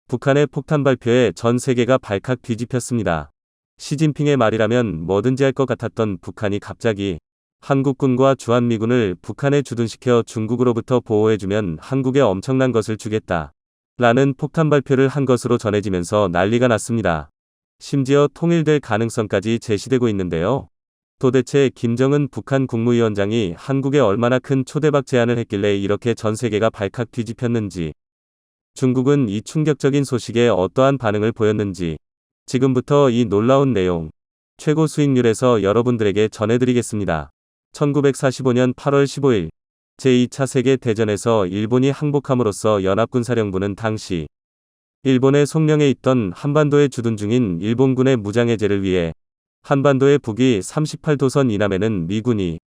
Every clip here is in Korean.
북한의 폭탄 발표에 전 세계가 발칵 뒤집혔습니다. 시진핑의 말이라면 뭐든지 할 것 같았던 북한이 갑자기 한국군과 주한미군을 북한에 주둔시켜 중국으로부터 보호해주면 한국에 엄청난 것을 주겠다 라는 폭탄 발표를 한 것으로 전해지면서 난리가 났습니다. 심지어 통일될 가능성까지 제시되고 있는데요. 도대체 김정은 북한 국무위원장이 한국에 얼마나 큰 초대박 제안을 했길래 이렇게 전 세계가 발칵 뒤집혔는지, 중국은 이 충격적인 소식에 어떠한 반응을 보였는지 지금부터 이 놀라운 내용 최고 수익률에서 여러분들에게 전해드리겠습니다. 1945년 8월 15일 제2차 세계대전에서 일본이 항복함으로써 연합군사령부는 당시 일본의 속령에 있던 한반도에 주둔 중인 일본군의 무장해제를 위해 한반도의 북위 38도선 이남에는 미군이,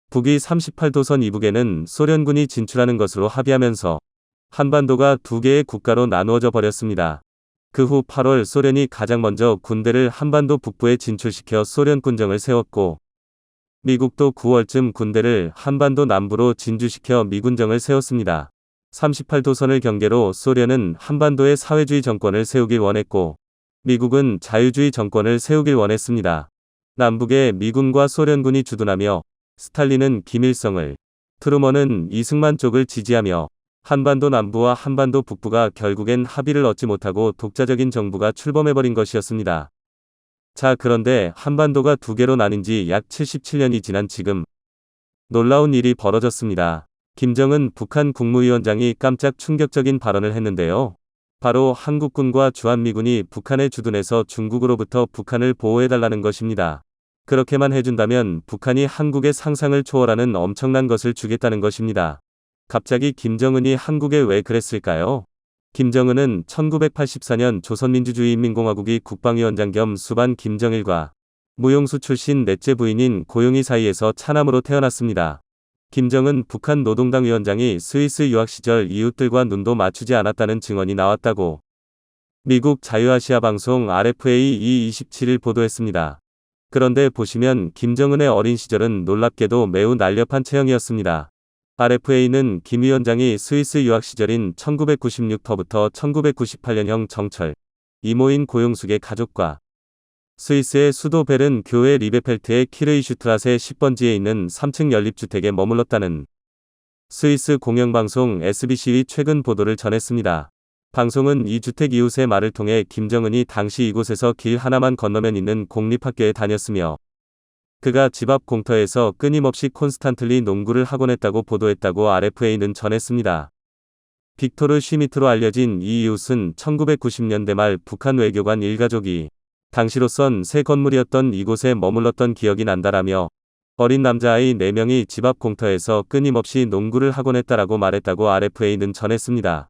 북위 38도선 이북에는 소련군이 진출하는 것으로 합의하면서 한반도가 두 개의 국가로 나누어져 버렸습니다. 그 후 8월 소련이 가장 먼저 군대를 한반도 북부에 진출시켜 소련 군정을 세웠고, 미국도 9월쯤 군대를 한반도 남부로 진주시켜 미군정을 세웠습니다. 38도선을 경계로 소련은 한반도에 사회주의 정권을 세우길 원했고, 미국은 자유주의 정권을 세우길 원했습니다. 남북에 미군과 소련군이 주둔하며 스탈린은 김일성을, 트루먼은 이승만 쪽을 지지하며 한반도 남부와 한반도 북부가 결국엔 합의를 얻지 못하고 독자적인 정부가 출범해버린 것이었습니다. 자, 그런데 한반도가 두 개로 나뉜 지 약 77년이 지난 지금 놀라운 일이 벌어졌습니다. 김정은 북한 국무위원장이 깜짝 충격적인 발언을 했는데요. 바로 한국군과 주한미군이 북한에 주둔해서 중국으로부터 북한을 보호해달라는 것입니다. 그렇게만 해준다면 북한이 한국의 상상을 초월하는 엄청난 것을 주겠다는 것입니다. 갑자기 김정은이 한국에 왜 그랬을까요? 김정은은 1984년 조선민주주의인민공화국이 국방위원장 겸 수반 김정일과 무용수 출신 넷째 부인인 고용희 사이에서 차남으로 태어났습니다. 김정은 북한 노동당 위원장이 스위스 유학 시절 이웃들과 눈도 맞추지 않았다는 증언이 나왔다고 미국 자유아시아 방송 RFA 27일 보도했습니다. 그런데 보시면 김정은의 어린 시절은 놀랍게도 매우 날렵한 체형이었습니다. RFA는 김 위원장이 스위스 유학 시절인 1996터부터 1998년형 정철, 이모인 고용숙의 가족과 스위스의 수도 베른 교회 리베펠트의 키르이슈트라세 10번지에 있는 3층 연립주택에 머물렀다는 스위스 공영방송 SBC의 최근 보도를 전했습니다. 방송은 이 주택 이웃의 말을 통해 김정은이 당시 이곳에서 길 하나만 건너면 있는 공립학교에 다녔으며 그가 집 앞 공터에서 끊임없이 콘스탄틀리 농구를 하곤 했다고 보도했다고 RFA는 전했습니다. 빅토르 슈미트로 알려진 이 이웃은 1990년대 말 북한 외교관 일가족이 당시로선 새 건물이었던 이곳에 머물렀던 기억이 난다라며 어린 남자아이 4명이 집 앞 공터에서 끊임없이 농구를 하곤 했다라고 말했다고 RFA는 전했습니다.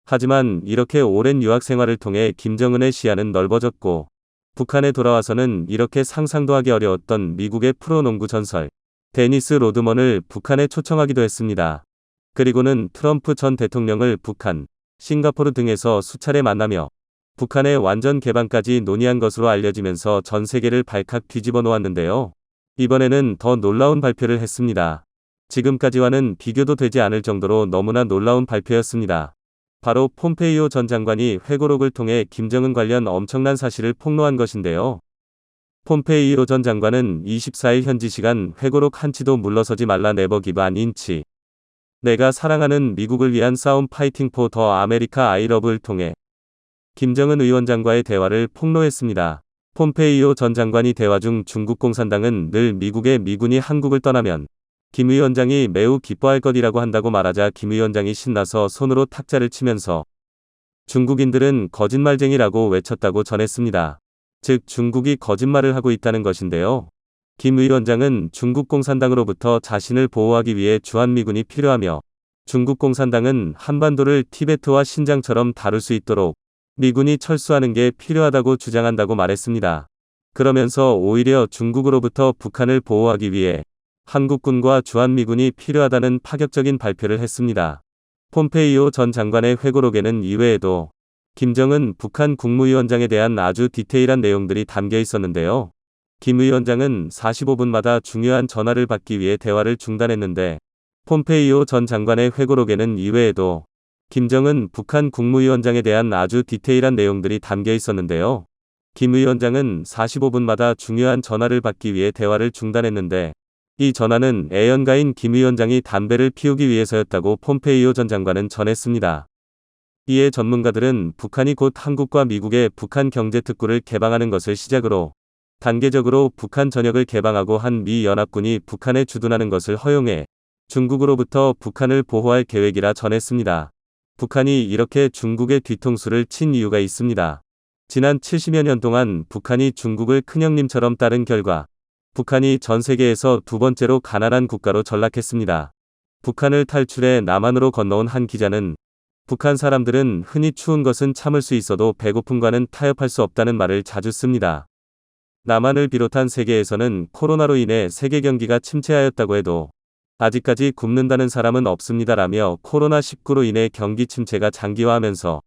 하지만 이렇게 오랜 유학 생활을 통해 김정은의 시야는 넓어졌고 북한에 돌아와서는 이렇게 상상도 하기 어려웠던 미국의 프로농구 전설 데니스 로드먼을 북한에 초청하기도 했습니다. 그리고는 트럼프 전 대통령을 북한, 싱가포르 등에서 수차례 만나며 북한의 완전 개방까지 논의한 것으로 알려지면서 전 세계를 발칵 뒤집어 놓았는데요. 이번에는 더 놀라운 발표를 했습니다. 지금까지와는 비교도 되지 않을 정도로 너무나 놀라운 발표였습니다. 바로 폼페이오 전 장관이 회고록을 통해 김정은 관련 엄청난 사실을 폭로한 것인데요. 폼페이오 전 장관은 24일 현지 시간 회고록 한치도 물러서지 말라 네버 기브 안 인치. 내가 사랑하는 미국을 위한 싸움 파이팅 포 더 아메리카 아이 러브를 통해 김정은 위원장과의 대화를 폭로했습니다. 폼페이오 전 장관이 대화 중 중국 공산당은 늘 미국의 미군이 한국을 떠나면 김 위원장이 매우 기뻐할 것이라고 한다고 말하자 김 위원장이 신나서 손으로 탁자를 치면서 중국인들은 거짓말쟁이라고 외쳤다고 전했습니다. 즉 중국이 거짓말을 하고 있다는 것인데요. 김 위원장은 중국 공산당으로부터 자신을 보호하기 위해 주한미군이 필요하며 중국 공산당은 한반도를 티베트와 신장처럼 다룰 수 있도록 미군이 철수하는 게 필요하다고 주장한다고 말했습니다. 그러면서 오히려 중국으로부터 북한을 보호하기 위해 한국군과 주한미군이 필요하다는 파격적인 발표를 했습니다. 폼페이오 전 장관의 회고록에는 이외에도 김정은 북한 국무위원장에 대한 아주 디테일한 내용들이 담겨 있었는데요. 김 위원장은 45분마다 중요한 전화를 받기 위해 대화를 중단했는데 폼페이오 전 장관의 회고록에는 이외에도 김정은 북한 국무위원장에 대한 아주 디테일한 내용들이 담겨 있었는데요. 김 위원장은 45분마다 중요한 전화를 받기 위해 대화를 중단했는데 이 전화는 애연가인 김 위원장이 담배를 피우기 위해서였다고 폼페이오 전 장관은 전했습니다. 이에 전문가들은 북한이 곧 한국과 미국의 북한 경제특구를 개방하는 것을 시작으로 단계적으로 북한 전역을 개방하고 한 미 연합군이 북한에 주둔하는 것을 허용해 중국으로부터 북한을 보호할 계획이라 전했습니다. 북한이 이렇게 중국의 뒤통수를 친 이유가 있습니다. 지난 70여 년 동안 북한이 중국을 큰형님처럼 따른 결과 북한이 전 세계에서 두 번째로 가난한 국가로 전락했습니다. 북한을 탈출해 남한으로 건너온 한 기자는 북한 사람들은 흔히 추운 것은 참을 수 있어도 배고픔과는 타협할 수 없다는 말을 자주 씁니다. 남한을 비롯한 세계에서는 코로나로 인해 세계 경기가 침체하였다고 해도 아직까지 굶는다는 사람은 없습니다라며 코로나19로 인해 경기 침체가 장기화하면서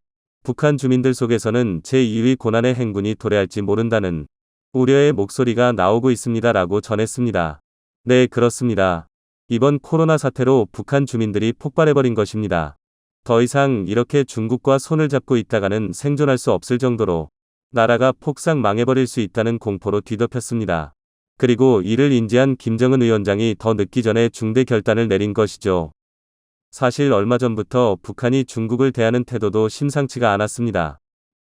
북한 주민들 속에서는 제2위 고난의 행군이 도래할지 모른다는 우려의 목소리가 나오고 있습니다라고 전했습니다. 네, 그렇습니다. 이번 코로나 사태로 북한 주민들이 폭발해버린 것입니다. 더 이상 이렇게 중국과 손을 잡고 있다가는 생존할 수 없을 정도로 나라가 폭삭 망해버릴 수 있다는 공포로 뒤덮였습니다. 그리고 이를 인지한 김정은 위원장이 더 늦기 전에 중대 결단을 내린 것이죠. 사실 얼마 전부터 북한이 중국을 대하는 태도도 심상치가 않았습니다.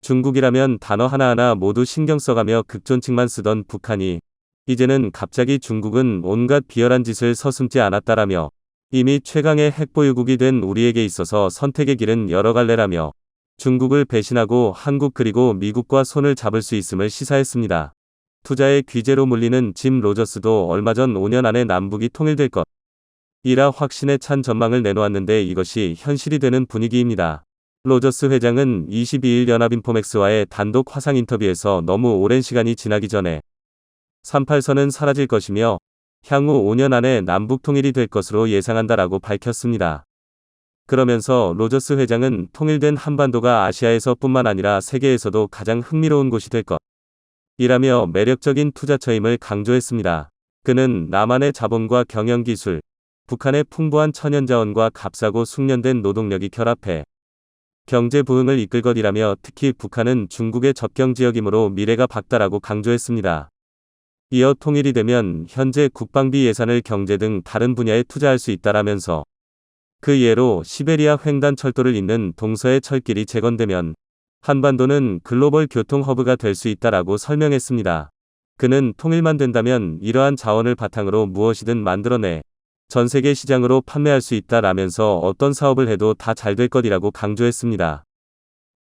중국이라면 단어 하나하나 모두 신경 써가며 극존칭만 쓰던 북한이 이제는 갑자기 중국은 온갖 비열한 짓을 서슴지 않았다라며 이미 최강의 핵보유국이 된 우리에게 있어서 선택의 길은 여러 갈래라며 중국을 배신하고 한국 그리고 미국과 손을 잡을 수 있음을 시사했습니다. 투자의 귀재로 물리는 짐 로저스도 얼마 전 5년 안에 남북이 통일될 것이라 확신에 찬 전망을 내놓았는데 이것이 현실이 되는 분위기입니다. 로저스 회장은 22일 연합인포맥스와의 단독 화상 인터뷰에서 너무 오랜 시간이 지나기 전에 38선은 사라질 것이며 향후 5년 안에 남북 통일이 될 것으로 예상한다라고 밝혔습니다. 그러면서 로저스 회장은 통일된 한반도가 아시아에서 뿐만 아니라 세계에서도 가장 흥미로운 곳이 될 것이라며 매력적인 투자처임을 강조했습니다. 그는 남한의 자본과 경영기술, 북한의 풍부한 천연자원과 값싸고 숙련된 노동력이 결합해 경제 부흥을 이끌 것이라며 특히 북한은 중국의 접경지역이므로 미래가 밝다라고 강조했습니다. 이어 통일이 되면 현재 국방비 예산을 경제 등 다른 분야에 투자할 수 있다라면서 그 예로 시베리아 횡단 철도를 잇는 동서의 철길이 재건되면 한반도는 글로벌 교통 허브가 될 수 있다라고 설명했습니다. 그는 통일만 된다면 이러한 자원을 바탕으로 무엇이든 만들어내 전 세계 시장으로 판매할 수 있다라면서 어떤 사업을 해도 다 잘 될 것이라고 강조했습니다.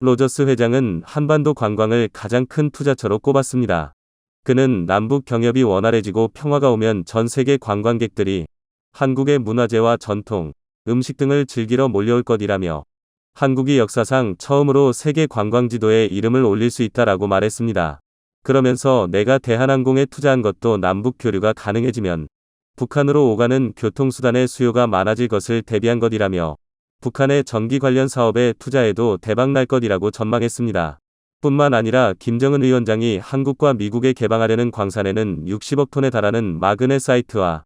로저스 회장은 한반도 관광을 가장 큰 투자처로 꼽았습니다. 그는 남북 경협이 원활해지고 평화가 오면 전 세계 관광객들이 한국의 문화재와 전통, 음식 등을 즐기러 몰려올 것이라며 한국이 역사상 처음으로 세계 관광지도에 이름을 올릴 수 있다라고 말했습니다. 그러면서 내가 대한항공에 투자한 것도 남북 교류가 가능해지면 북한으로 오가는 교통수단의 수요가 많아질 것을 대비한 것이라며 북한의 전기 관련 사업에 투자해도 대박날 것이라고 전망했습니다. 뿐만 아니라 김정은 위원장이 한국과 미국에 개방하려는 광산에는 60억 톤에 달하는 마그네사이트와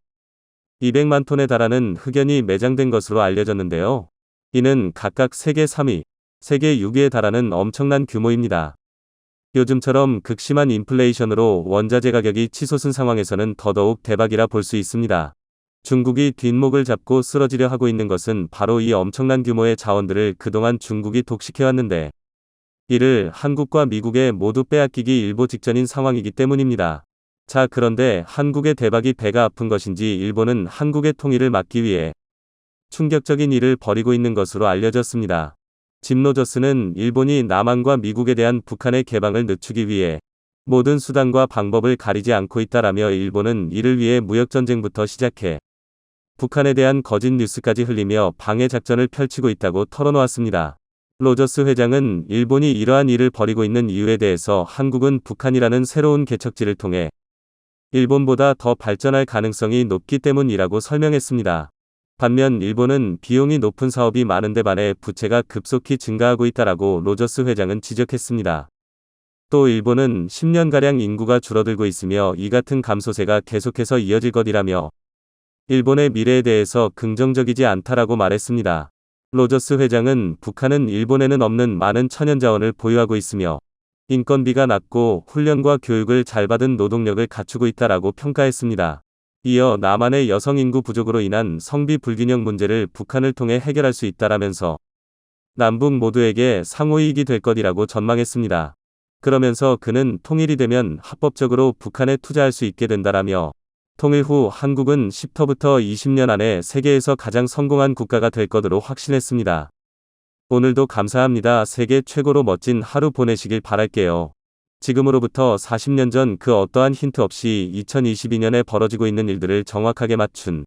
200만 톤에 달하는 흑연이 매장된 것으로 알려졌는데요. 이는 각각 세계 3위, 세계 6위에 달하는 엄청난 규모입니다. 요즘처럼 극심한 인플레이션으로 원자재 가격이 치솟은 상황에서는 더더욱 대박이라 볼 수 있습니다. 중국이 뒷목을 잡고 쓰러지려 하고 있는 것은 바로 이 엄청난 규모의 자원들을 그동안 중국이 독식해왔는데 이를 한국과 미국에 모두 빼앗기기 일보 직전인 상황이기 때문입니다. 자, 그런데 한국의 대박이 배가 아픈 것인지 일본은 한국의 통일을 막기 위해 충격적인 일을 벌이고 있는 것으로 알려졌습니다. 짐 로저스는 일본이 남한과 미국에 대한 북한의 개방을 늦추기 위해 모든 수단과 방법을 가리지 않고 있다라며 일본은 이를 위해 무역전쟁부터 시작해 북한에 대한 거짓 뉴스까지 흘리며 방해 작전을 펼치고 있다고 털어놓았습니다. 로저스 회장은 일본이 이러한 일을 벌이고 있는 이유에 대해서 한국은 북한이라는 새로운 개척지를 통해 일본보다 더 발전할 가능성이 높기 때문이라고 설명했습니다. 반면 일본은 비용이 높은 사업이 많은데 반해 부채가 급속히 증가하고 있다라고 로저스 회장은 지적했습니다. 또 일본은 10년가량 인구가 줄어들고 있으며 이 같은 감소세가 계속해서 이어질 것이라며 일본의 미래에 대해서 긍정적이지 않다라고 말했습니다. 로저스 회장은 북한은 일본에는 없는 많은 천연자원을 보유하고 있으며 인건비가 낮고 훈련과 교육을 잘 받은 노동력을 갖추고 있다라고 평가했습니다. 이어 남한의 여성 인구 부족으로 인한 성비 불균형 문제를 북한을 통해 해결할 수 있다라면서 남북 모두에게 상호이익이 될 것이라고 전망했습니다. 그러면서 그는 통일이 되면 합법적으로 북한에 투자할 수 있게 된다라며 통일 후 한국은 10터부터 20년 안에 세계에서 가장 성공한 국가가 될 것으로 확신했습니다. 오늘도 감사합니다. 세계 최고로 멋진 하루 보내시길 바랄게요. 지금으로부터 40년 전 그 어떠한 힌트 없이 2022년에 벌어지고 있는 일들을 정확하게 맞춘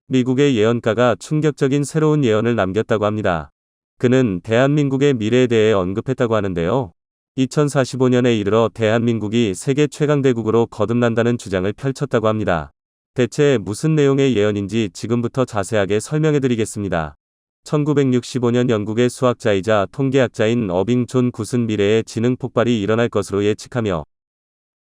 미국의 예언가가 충격적인 새로운 예언을 남겼다고 합니다. 그는 대한민국의 미래에 대해 언급했다고 하는데요. 2045년에 이르러 대한민국이 세계 최강대국으로 거듭난다는 주장을 펼쳤다고 합니다. 대체 무슨 내용의 예언인지 지금부터 자세하게 설명해드리겠습니다. 1965년 영국의 수학자이자 통계학자인 어빙 존 굿은 미래에 지능 폭발이 일어날 것으로 예측하며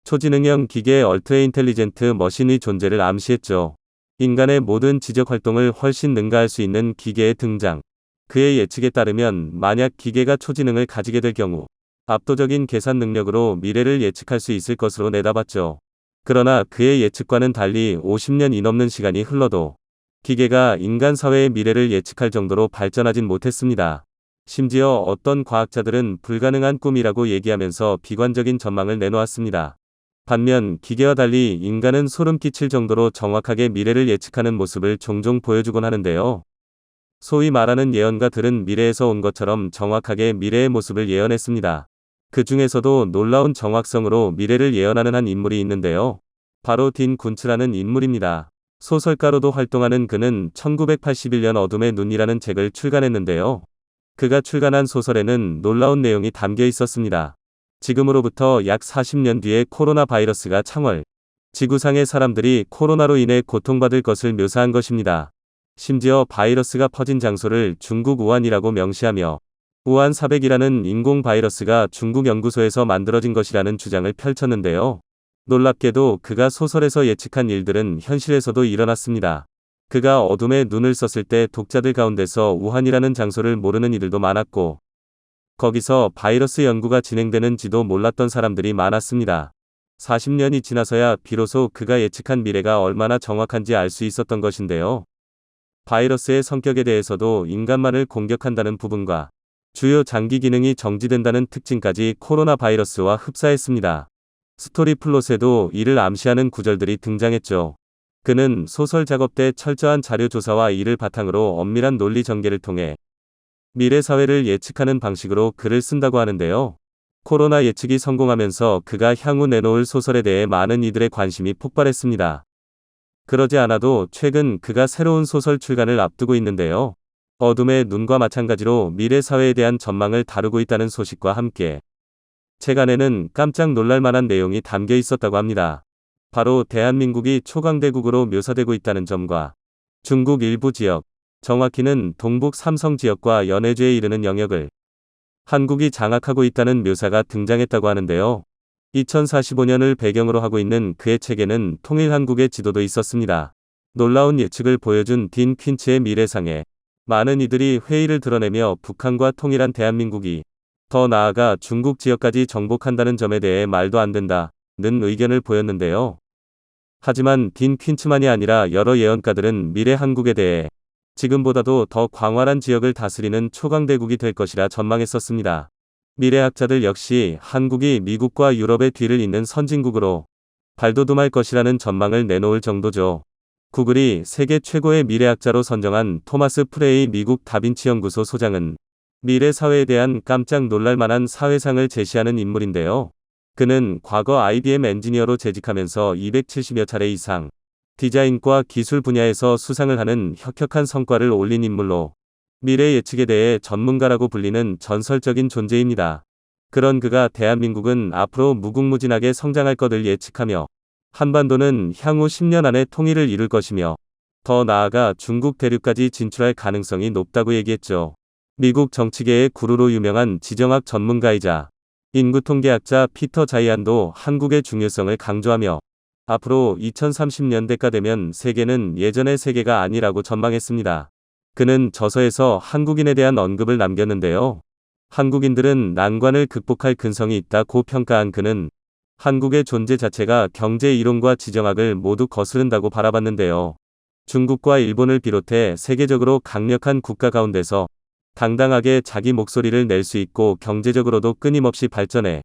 초지능형 기계 얼트레 인텔리젠트 머신의 존재를 암시했죠. 인간의 모든 지적 활동을 훨씬 능가할 수 있는 기계의 등장. 그의 예측에 따르면 만약 기계가 초지능을 가지게 될 경우 압도적인 계산 능력으로 미래를 예측할 수 있을 것으로 내다봤죠. 그러나 그의 예측과는 달리 50년이 넘는 시간이 흘러도 기계가 인간 사회의 미래를 예측할 정도로 발전하진 못했습니다. 심지어 어떤 과학자들은 불가능한 꿈이라고 얘기하면서 비관적인 전망을 내놓았습니다. 반면 기계와 달리 인간은 소름 끼칠 정도로 정확하게 미래를 예측하는 모습을 종종 보여주곤 하는데요. 소위 말하는 예언가들은 미래에서 온 것처럼 정확하게 미래의 모습을 예언했습니다. 그 중에서도 놀라운 정확성으로 미래를 예언하는 한 인물이 있는데요. 바로 딘 군츠라는 인물입니다. 소설가로도 활동하는 그는 1981년 어둠의 눈이라는 책을 출간했는데요. 그가 출간한 소설에는 놀라운 내용이 담겨 있었습니다. 지금으로부터 약 40년 뒤에 코로나 바이러스가 창궐, 지구상의 사람들이 코로나로 인해 고통받을 것을 묘사한 것입니다. 심지어 바이러스가 퍼진 장소를 중국 우한이라고 명시하며 우한 400이라는 인공 바이러스가 중국 연구소에서 만들어진 것이라는 주장을 펼쳤는데요. 놀랍게도 그가 소설에서 예측한 일들은 현실에서도 일어났습니다. 그가 어둠에 눈을 썼을 때 독자들 가운데서 우한이라는 장소를 모르는 이들도 많았고 거기서 바이러스 연구가 진행되는지도 몰랐던 사람들이 많았습니다. 40년이 지나서야 비로소 그가 예측한 미래가 얼마나 정확한지 알 수 있었던 것인데요. 바이러스의 성격에 대해서도 인간만을 공격한다는 부분과 주요 장기 기능이 정지된다는 특징까지 코로나 바이러스와 흡사했습니다. 스토리 플롯에도 이를 암시하는 구절들이 등장했죠. 그는 소설 작업 때 철저한 자료 조사와 이를 바탕으로 엄밀한 논리 전개를 통해 미래 사회를 예측하는 방식으로 글을 쓴다고 하는데요. 코로나 예측이 성공하면서 그가 향후 내놓을 소설에 대해 많은 이들의 관심이 폭발했습니다. 그러지 않아도 최근 그가 새로운 소설 출간을 앞두고 있는데요. 어둠의 눈과 마찬가지로 미래 사회에 대한 전망을 다루고 있다는 소식과 함께 책 안에는 깜짝 놀랄 만한 내용이 담겨 있었다고 합니다. 바로 대한민국이 초강대국으로 묘사되고 있다는 점과 중국 일부 지역, 정확히는 동북 삼성 지역과 연해주에 이르는 영역을 한국이 장악하고 있다는 묘사가 등장했다고 하는데요. 2045년을 배경으로 하고 있는 그의 책에는 통일 한국의 지도도 있었습니다. 놀라운 예측을 보여준 딘 퀸츠의 미래상에 많은 이들이 회의를 드러내며 북한과 통일한 대한민국이 더 나아가 중국 지역까지 정복한다는 점에 대해 말도 안 된다는 의견을 보였는데요. 하지만 딘 퀸츠만이 아니라 여러 예언가들은 미래 한국에 대해 지금보다도 더 광활한 지역을 다스리는 초강대국이 될 것이라 전망했었습니다. 미래학자들 역시 한국이 미국과 유럽의 뒤를 잇는 선진국으로 발돋움할 것이라는 전망을 내놓을 정도죠. 구글이 세계 최고의 미래학자로 선정한 토마스 프레이 미국 다빈치 연구소 소장은 미래 사회에 대한 깜짝 놀랄 만한 사회상을 제시하는 인물인데요. 그는 과거 IBM 엔지니어로 재직하면서 270여 차례 이상 디자인과 기술 분야에서 수상을 하는 혁혁한 성과를 올린 인물로 미래 예측에 대해 전문가라고 불리는 전설적인 존재입니다. 그런 그가 대한민국은 앞으로 무궁무진하게 성장할 것을 예측하며 한반도는 향후 10년 안에 통일을 이룰 것이며 더 나아가 중국 대륙까지 진출할 가능성이 높다고 얘기했죠. 미국 정치계의 구루로 유명한 지정학 전문가이자 인구통계학자 피터 자이안도 한국의 중요성을 강조하며 앞으로 2030년대가 되면 세계는 예전의 세계가 아니라고 전망했습니다. 그는 저서에서 한국인에 대한 언급을 남겼는데요. 한국인들은 난관을 극복할 근성이 있다고 평가한 그는 한국의 존재 자체가 경제 이론과 지정학을 모두 거스른다고 바라봤는데요. 중국과 일본을 비롯해 세계적으로 강력한 국가 가운데서 당당하게 자기 목소리를 낼 수 있고 경제적으로도 끊임없이 발전해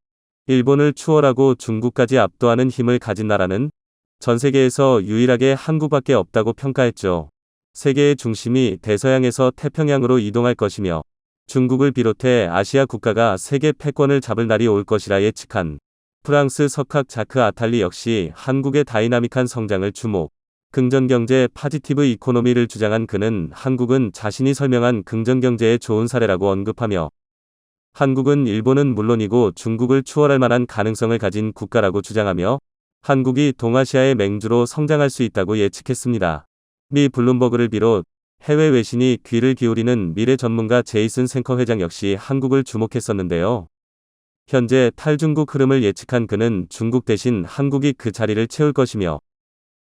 일본을 추월하고 중국까지 압도하는 힘을 가진 나라는 전 세계에서 유일하게 한국밖에 없다고 평가했죠. 세계의 중심이 대서양에서 태평양으로 이동할 것이며 중국을 비롯해 아시아 국가가 세계 패권을 잡을 날이 올 것이라 예측한 프랑스 석학 자크 아탈리 역시 한국의 다이나믹한 성장을 주목, 긍정경제 파지티브 이코노미를 주장한 그는 한국은 자신이 설명한 긍정경제의 좋은 사례라고 언급하며 한국은 일본은 물론이고 중국을 추월할 만한 가능성을 가진 국가라고 주장하며 한국이 동아시아의 맹주로 성장할 수 있다고 예측했습니다. 미 블룸버그를 비롯 해외 외신이 귀를 기울이는 미래 전문가 제이슨 생커 회장 역시 한국을 주목했었는데요. 현재 탈중국 흐름을 예측한 그는 중국 대신 한국이 그 자리를 채울 것이며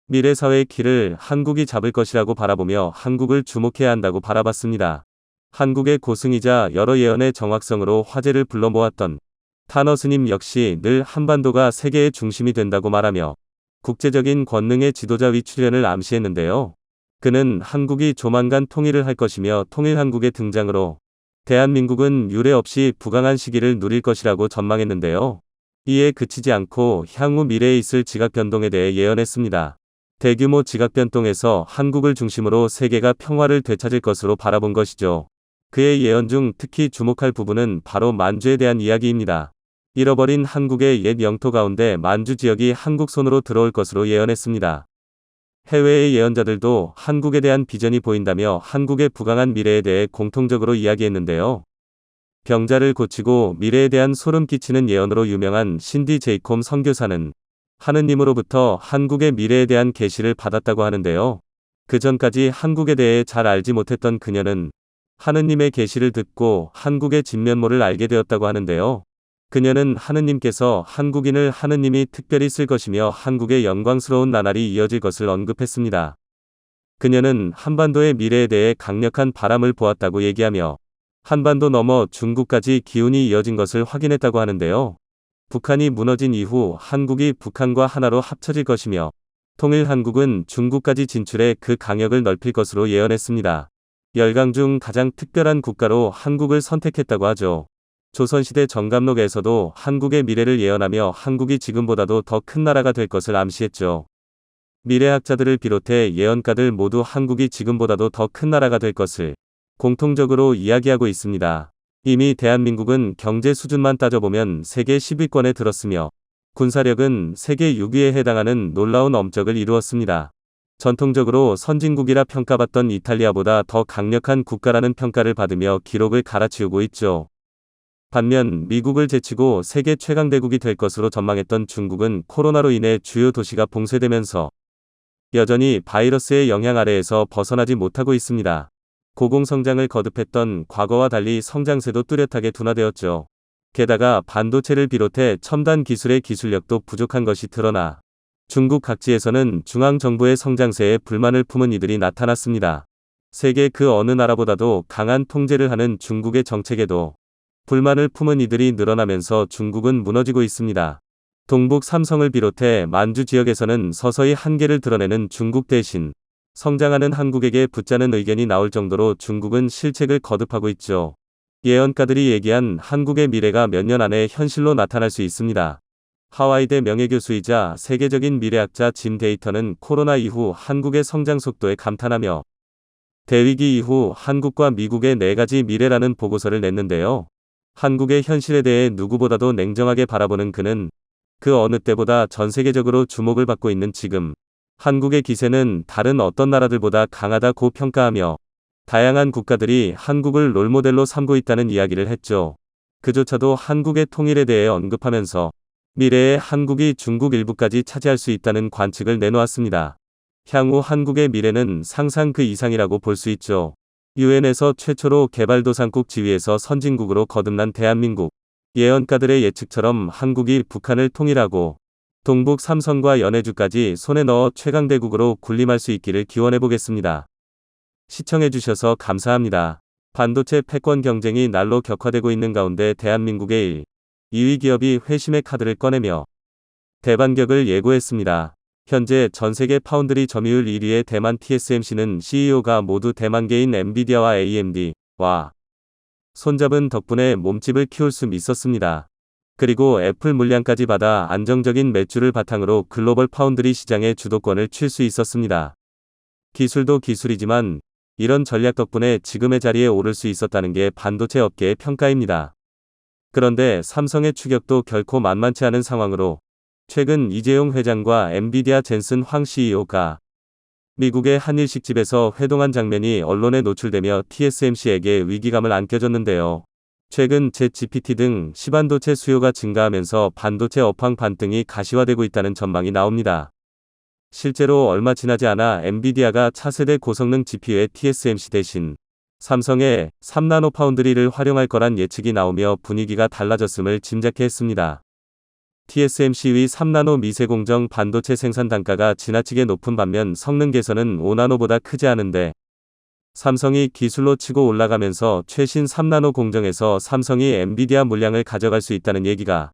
미래 사회의 길을 한국이 잡을 것이라고 바라보며 한국을 주목해야 한다고 바라봤습니다. 한국의 고승이자 여러 예언의 정확성으로 화제를 불러 모았던 타너 스님 역시 늘 한반도가 세계의 중심이 된다고 말하며 국제적인 권능의 지도자 위출현을 암시했는데요. 그는 한국이 조만간 통일을 할 것이며 통일한국의 등장으로 대한민국은 유례 없이 부강한 시기를 누릴 것이라고 전망했는데요. 이에 그치지 않고 향후 미래에 있을 지각 변동에 대해 예언했습니다. 대규모 지각 변동에서 한국을 중심으로 세계가 평화를 되찾을 것으로 바라본 것이죠. 그의 예언 중 특히 주목할 부분은 바로 만주에 대한 이야기입니다. 잃어버린 한국의 옛 영토 가운데 만주 지역이 한국 손으로 들어올 것으로 예언했습니다. 해외의 예언자들도 한국에 대한 비전이 보인다며 한국의 부강한 미래에 대해 공통적으로 이야기했는데요. 병자를 고치고 미래에 대한 소름 끼치는 예언으로 유명한 신디 제이콤 선교사는 하느님으로부터 한국의 미래에 대한 계시를 받았다고 하는데요. 그 전까지 한국에 대해 잘 알지 못했던 그녀는 하느님의 계시를 듣고 한국의 진면모를 알게 되었다고 하는데요. 그녀는 하느님께서 한국인을 하느님이 특별히 쓸 것이며 한국의 영광스러운 나날이 이어질 것을 언급했습니다. 그녀는 한반도의 미래에 대해 강력한 바람을 보았다고 얘기하며 한반도 넘어 중국까지 기운이 이어진 것을 확인했다고 하는데요. 북한이 무너진 이후 한국이 북한과 하나로 합쳐질 것이며 통일 한국은 중국까지 진출해 그 강역을 넓힐 것으로 예언했습니다. 열강 중 가장 특별한 국가로 한국을 선택했다고 하죠. 조선시대 정감록에서도 한국의 미래를 예언하며 한국이 지금보다도 더 큰 나라가 될 것을 암시했죠. 미래학자들을 비롯해 예언가들 모두 한국이 지금보다도 더 큰 나라가 될 것을 공통적으로 이야기하고 있습니다. 이미 대한민국은 경제 수준만 따져보면 세계 10위권에 들었으며 군사력은 세계 6위에 해당하는 놀라운 업적을 이루었습니다. 전통적으로 선진국이라 평가받던 이탈리아보다 더 강력한 국가라는 평가를 받으며 기록을 갈아치우고 있죠. 반면 미국을 제치고 세계 최강대국이 될 것으로 전망했던 중국은 코로나로 인해 주요 도시가 봉쇄되면서 여전히 바이러스의 영향 아래에서 벗어나지 못하고 있습니다. 고공성장을 거듭했던 과거와 달리 성장세도 뚜렷하게 둔화되었죠. 게다가 반도체를 비롯해 첨단 기술의 기술력도 부족한 것이 드러나 중국 각지에서는 중앙정부의 성장세에 불만을 품은 이들이 나타났습니다. 세계 그 어느 나라보다도 강한 통제를 하는 중국의 정책에도 불만을 품은 이들이 늘어나면서 중국은 무너지고 있습니다. 동북 삼성을 비롯해 만주 지역에서는 서서히 한계를 드러내는 중국 대신 성장하는 한국에게 붙자는 의견이 나올 정도로 중국은 실책을 거듭하고 있죠. 예언가들이 얘기한 한국의 미래가 몇 년 안에 현실로 나타날 수 있습니다. 하와이대 명예교수이자 세계적인 미래학자 짐 데이터는 코로나 이후 한국의 성장 속도에 감탄하며 대위기 이후 한국과 미국의 4가지 미래라는 보고서를 냈는데요. 한국의 현실에 대해 누구보다도 냉정하게 바라보는 그는 그 어느 때보다 전 세계적으로 주목을 받고 있는 지금 한국의 기세는 다른 어떤 나라들보다 강하다고 평가하며 다양한 국가들이 한국을 롤모델로 삼고 있다는 이야기를 했죠. 그조차도 한국의 통일에 대해 언급하면서 미래에 한국이 중국 일부까지 차지할 수 있다는 관측을 내놓았습니다. 향후 한국의 미래는 상상 그 이상이라고 볼 수 있죠. 유엔에서 최초로 개발도상국 지위에서 선진국으로 거듭난 대한민국. 예언가들의 예측처럼 한국이 북한을 통일하고 동북 삼성과 연해주까지 손에 넣어 최강대국으로 군림할 수 있기를 기원해보겠습니다. 시청해주셔서 감사합니다. 반도체 패권 경쟁이 날로 격화되고 있는 가운데 대한민국의 2위 기업이 회심의 카드를 꺼내며 대반격을 예고했습니다. 현재 전세계 파운드리 점유율 1위의 대만 TSMC는 CEO가 모두 대만계인 엔비디아와 AMD와 손잡은 덕분에 몸집을 키울 수 있었습니다. 그리고 애플 물량까지 받아 안정적인 매출을 바탕으로 글로벌 파운드리 시장의 주도권을 쥘 수 있었습니다. 기술도 기술이지만 이런 전략 덕분에 지금의 자리에 오를 수 있었다는 게 반도체 업계의 평가입니다. 그런데 삼성의 추격도 결코 만만치 않은 상황으로 최근 이재용 회장과 엔비디아 젠슨 황 CEO가 미국의 한 일식집에서 회동한 장면이 언론에 노출되며 TSMC에게 위기감을 안겨줬는데요. 최근 챗GPT 등 시반도체 수요가 증가하면서 반도체 업황 반등이 가시화되고 있다는 전망이 나옵니다. 실제로 얼마 지나지 않아 엔비디아가 차세대 고성능 GPU의 TSMC 대신 삼성의 3나노 파운드리를 활용할 거란 예측이 나오며 분위기가 달라졌음을 짐작케 했습니다. TSMC의 3나노 미세공정 반도체 생산 단가가 지나치게 높은 반면 성능 개선은 5나노보다 크지 않은데 삼성이 기술로 치고 올라가면서 최신 3나노 공정에서 삼성이 엔비디아 물량을 가져갈 수 있다는 얘기가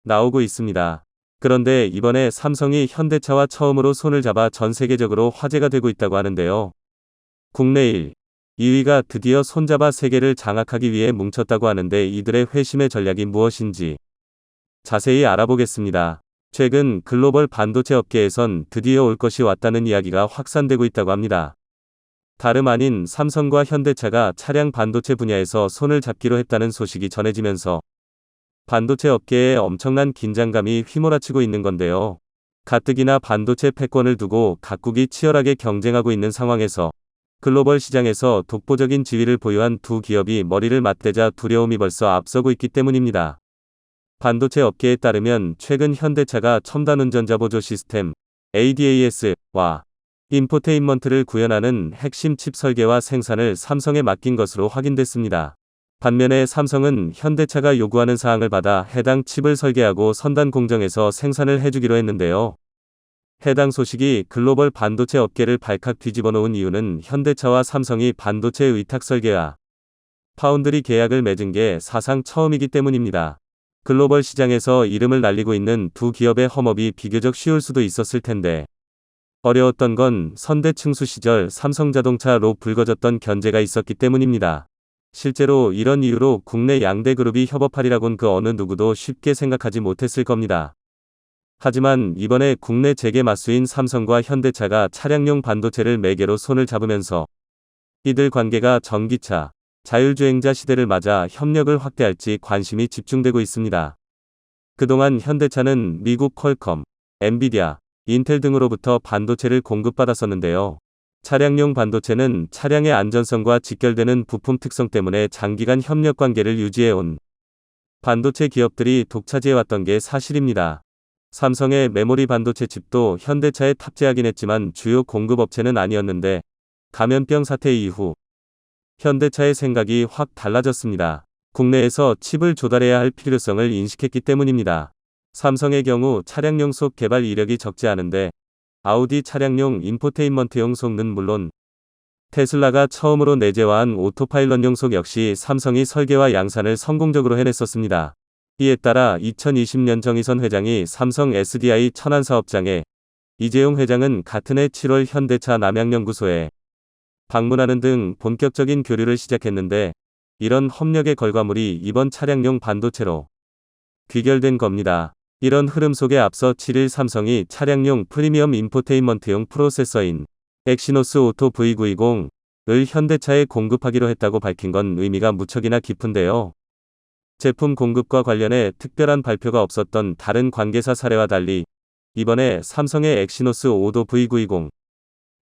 나오고 있습니다. 그런데 이번에 삼성이 현대차와 처음으로 손을 잡아 전 세계적으로 화제가 되고 있다고 하는데요. 국내 1, 2위가 드디어 손잡아 세계를 장악하기 위해 뭉쳤다고 하는데 이들의 회심의 전략이 무엇인지 자세히 알아보겠습니다. 최근 글로벌 반도체 업계에선 드디어 올 것이 왔다는 이야기가 확산되고 있다고 합니다. 다름 아닌 삼성과 현대차가 차량 반도체 분야에서 손을 잡기로 했다는 소식이 전해지면서 반도체 업계에 엄청난 긴장감이 휘몰아치고 있는 건데요. 가뜩이나 반도체 패권을 두고 각국이 치열하게 경쟁하고 있는 상황에서 글로벌 시장에서 독보적인 지위를 보유한 두 기업이 머리를 맞대자 두려움이 벌써 앞서고 있기 때문입니다. 반도체 업계에 따르면 최근 현대차가 첨단 운전자 보조 시스템 ADAS와 인포테인먼트를 구현하는 핵심 칩 설계와 생산을 삼성에 맡긴 것으로 확인됐습니다. 반면에 삼성은 현대차가 요구하는 사항을 받아 해당 칩을 설계하고 선단 공정에서 생산을 해주기로 했는데요. 해당 소식이 글로벌 반도체 업계를 발칵 뒤집어 놓은 이유는 현대차와 삼성이 반도체 위탁 설계와 파운드리 계약을 맺은 게 사상 처음이기 때문입니다. 글로벌 시장에서 이름을 날리고 있는 두 기업의 험업이 비교적 쉬울 수도 있었을 텐데 어려웠던 건 선대 층수 시절 삼성자동차로 불거졌던 견제가 있었기 때문입니다. 실제로 이런 이유로 국내 양대 그룹이 협업하리라곤 그 어느 누구도 쉽게 생각하지 못했을 겁니다. 하지만 이번에 국내 재계 맞수인 삼성과 현대차가 차량용 반도체를 매개로 손을 잡으면서 이들 관계가 전기차, 자율주행자 시대를 맞아 협력을 확대할지 관심이 집중되고 있습니다. 그동안 현대차는 미국 퀄컴, 엔비디아, 인텔 등으로부터 반도체를 공급받았었는데요. 차량용 반도체는 차량의 안전성과 직결되는 부품 특성 때문에 장기간 협력 관계를 유지해온 반도체 기업들이 독차지해왔던 게 사실입니다. 삼성의 메모리 반도체 칩도 현대차에 탑재하긴 했지만 주요 공급업체는 아니었는데 감염병 사태 이후 현대차의 생각이 확 달라졌습니다. 국내에서 칩을 조달해야 할 필요성을 인식했기 때문입니다. 삼성의 경우 차량용 속 개발 이력이 적지 않은데 아우디 차량용 인포테인먼트용 속는 물론 테슬라가 처음으로 내재화한 오토파일럿용 속 역시 삼성이 설계와 양산을 성공적으로 해냈었습니다. 이에 따라 2020년 정의선 회장이 삼성 SDI 천안 사업장에 이재용 회장은 같은 해 7월 현대차 남양연구소에 방문하는 등 본격적인 교류를 시작했는데 이런 협력의 결과물이 이번 차량용 반도체로 귀결된 겁니다. 이런 흐름 속에 앞서 7일 삼성이 차량용 프리미엄 인포테인먼트용 프로세서인 엑시노스 오토 V920을 현대차에 공급하기로 했다고 밝힌 건 의미가 무척이나 깊은데요. 제품 공급과 관련해 특별한 발표가 없었던 다른 관계사 사례와 달리 이번에 삼성의 엑시노스 오도 V920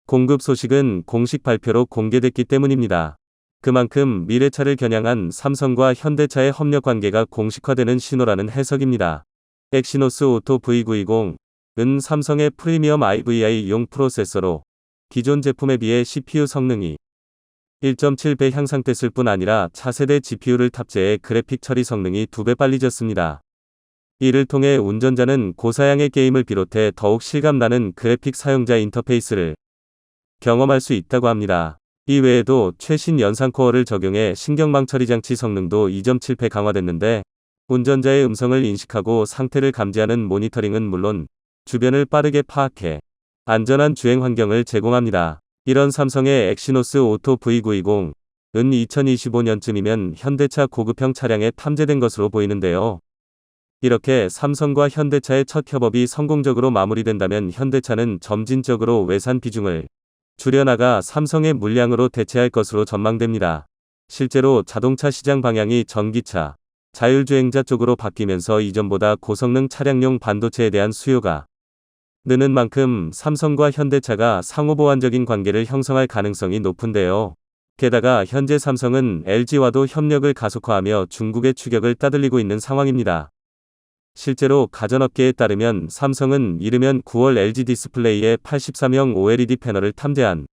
공급 소식은 공식 발표로 공개됐기 때문입니다. 그만큼 미래차를 겨냥한 삼성과 현대차의 협력 관계가 공식화되는 신호라는 해석입니다. 엑시노스 오토 V920은 삼성의 프리미엄 IVI-용 프로세서로 기존 제품에 비해 CPU 성능이 1.7배 향상됐을 뿐 아니라 차세대 GPU를 탑재해 그래픽 처리 성능이 2배 빨리 졌습니다. 이를 통해 운전자는 고사양의 게임을 비롯해 더욱 실감나는 그래픽 사용자 인터페이스를 경험할 수 있다고 합니다. 이 외에도 최신 연상코어를 적용해 신경망 처리 장치 성능도 2.7배 강화됐는데, 운전자의 음성을 인식하고 상태를 감지하는 모니터링은 물론 주변을 빠르게 파악해 안전한 주행 환경을 제공합니다. 이런 삼성의 엑시노스 오토 V920은 2025년쯤이면 현대차 고급형 차량에 탑재된 것으로 보이는데요. 이렇게 삼성과 현대차의 첫 협업이 성공적으로 마무리된다면 현대차는 점진적으로 외산 비중을 줄여나가 삼성의 물량으로 대체할 것으로 전망됩니다. 실제로 자동차 시장 방향이 전기차, 자율주행자 쪽으로 바뀌면서 이전보다 고성능 차량용 반도체에 대한 수요가 느는 만큼 삼성과 현대차가 상호보완적인 관계를 형성할 가능성이 높은데요. 게다가 현재 삼성은 LG와도 협력을 가속화하며 중국의 추격을 따돌리고 있는 상황입니다. 실제로 가전업계에 따르면 삼성은 이르면 9월 LG 디스플레이에 83형 OLED 패널을 탑재한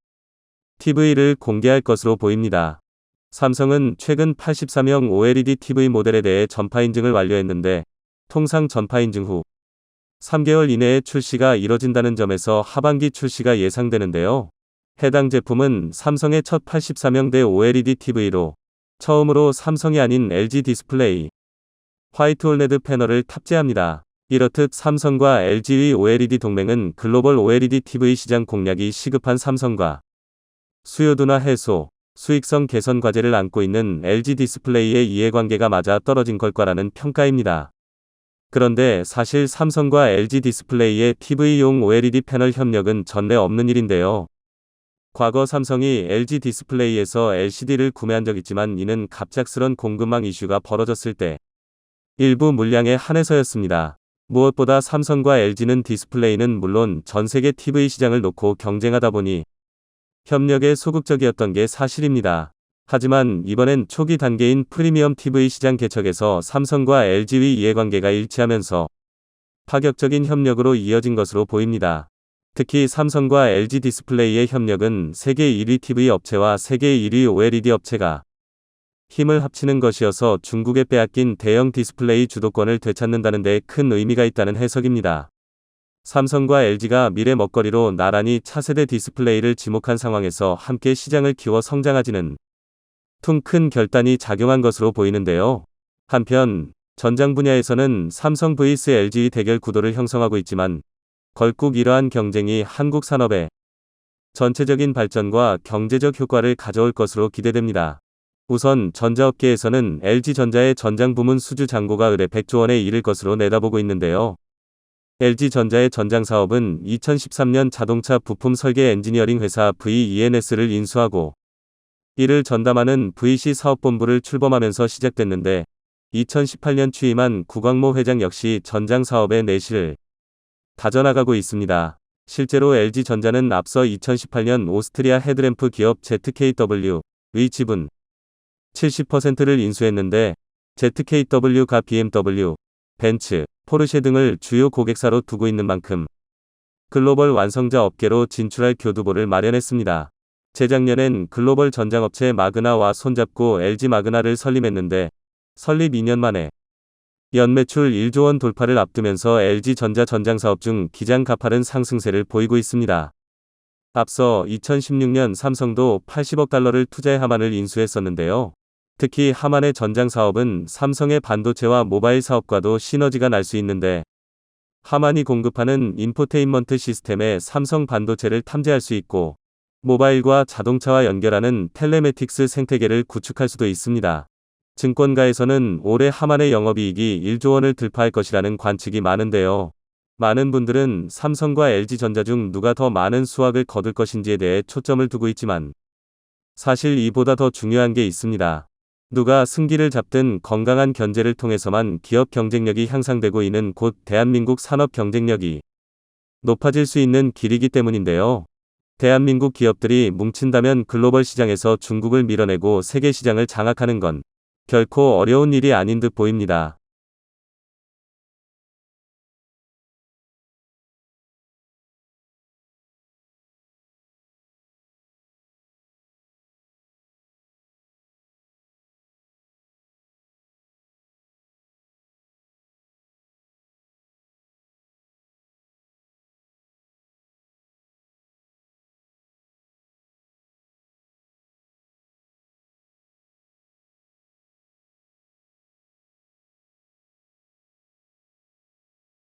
TV를 공개할 것으로 보입니다. 삼성은 최근 83형 OLED TV 모델에 대해 전파 인증을 완료했는데, 통상 전파 인증 후 3개월 이내에 출시가 이뤄진다는 점에서 하반기 출시가 예상되는데요. 해당 제품은 삼성의 첫 83형대 OLED TV로 처음으로 삼성이 아닌 LG 디스플레이 화이트 올레드 패널을 탑재합니다. 이렇듯 삼성과 LG의 OLED 동맹은 글로벌 OLED TV 시장 공략이 시급한 삼성과 수요 둔화 해소, 수익성 개선 과제를 안고 있는 LG 디스플레이의 이해관계가 맞아 떨어진 걸까라는 평가입니다. 그런데 사실 삼성과 LG 디스플레이의 TV용 OLED 패널 협력은 전례 없는 일인데요. 과거 삼성이 LG 디스플레이에서 LCD를 구매한 적 있지만 이는 갑작스런 공급망 이슈가 벌어졌을 때 일부 물량에 한해서였습니다. 무엇보다 삼성과 LG는 디스플레이는 물론 전 세계 TV 시장을 놓고 경쟁하다 보니 협력에 소극적이었던 게 사실입니다. 하지만 이번엔 초기 단계인 프리미엄 TV 시장 개척에서 삼성과 LG의 이해관계가 일치하면서 파격적인 협력으로 이어진 것으로 보입니다. 특히 삼성과 LG 디스플레이의 협력은 세계 1위 TV 업체와 세계 1위 OLED 업체가 힘을 합치는 것이어서 중국에 빼앗긴 대형 디스플레이 주도권을 되찾는다는 데 큰 의미가 있다는 해석입니다. 삼성과 LG가 미래 먹거리로 나란히 차세대 디스플레이를 지목한 상황에서 함께 시장을 키워 성장하지는 큰 결단이 작용한 것으로 보이는데요. 한편 전장 분야에서는 삼성 vs LG의 대결 구도를 형성하고 있지만 결국 이러한 경쟁이 한국 산업의 전체적인 발전과 경제적 효과를 가져올 것으로 기대됩니다. 우선 전자업계에서는 LG전자의 전장 부문 수주 잔고가 을에 100조 원에 이를 것으로 내다보고 있는데요. LG전자의 전장 사업은 2013년 자동차 부품 설계 엔지니어링 회사 VENS를 인수하고 이를 전담하는 VC 사업본부를 출범하면서 시작됐는데, 2018년 취임한 구광모 회장 역시 전장 사업의 내실을 다져나가고 있습니다. 실제로 LG전자는 앞서 2018년 오스트리아 헤드램프 기업 ZKW의 지분 70%를 인수했는데, ZKW가 BMW, 벤츠, 포르쉐 등을 주요 고객사로 두고 있는 만큼 글로벌 완성자 업계로 진출할 교두보를 마련했습니다. 재작년엔 글로벌 전장업체 마그나와 손잡고 LG 마그나를 설립했는데, 설립 2년 만에 연매출 1조 원 돌파를 앞두면서 LG전자 전장사업 중 기장 가파른 상승세를 보이고 있습니다. 앞서 2016년 삼성도 80억 달러를 투자해 하만을 인수했었는데요. 특히 하만의 전장 사업은 삼성의 반도체와 모바일 사업과도 시너지가 날 수 있는데, 하만이 공급하는 인포테인먼트 시스템에 삼성 반도체를 탐지할 수 있고, 모바일과 자동차와 연결하는 텔레매틱스 생태계를 구축할 수도 있습니다. 증권가에서는 올해 하만의 영업이익이 1조 원을 돌파할 것이라는 관측이 많은데요. 많은 분들은 삼성과 LG전자 중 누가 더 많은 수확을 거둘 것인지에 대해 초점을 두고 있지만, 사실 이보다 더 중요한 게 있습니다. 누가 승기를 잡든 건강한 견제를 통해서만 기업 경쟁력이 향상되고 이는 곧 대한민국 산업 경쟁력이 높아질 수 있는 길이기 때문인데요. 대한민국 기업들이 뭉친다면 글로벌 시장에서 중국을 밀어내고 세계 시장을 장악하는 건 결코 어려운 일이 아닌 듯 보입니다.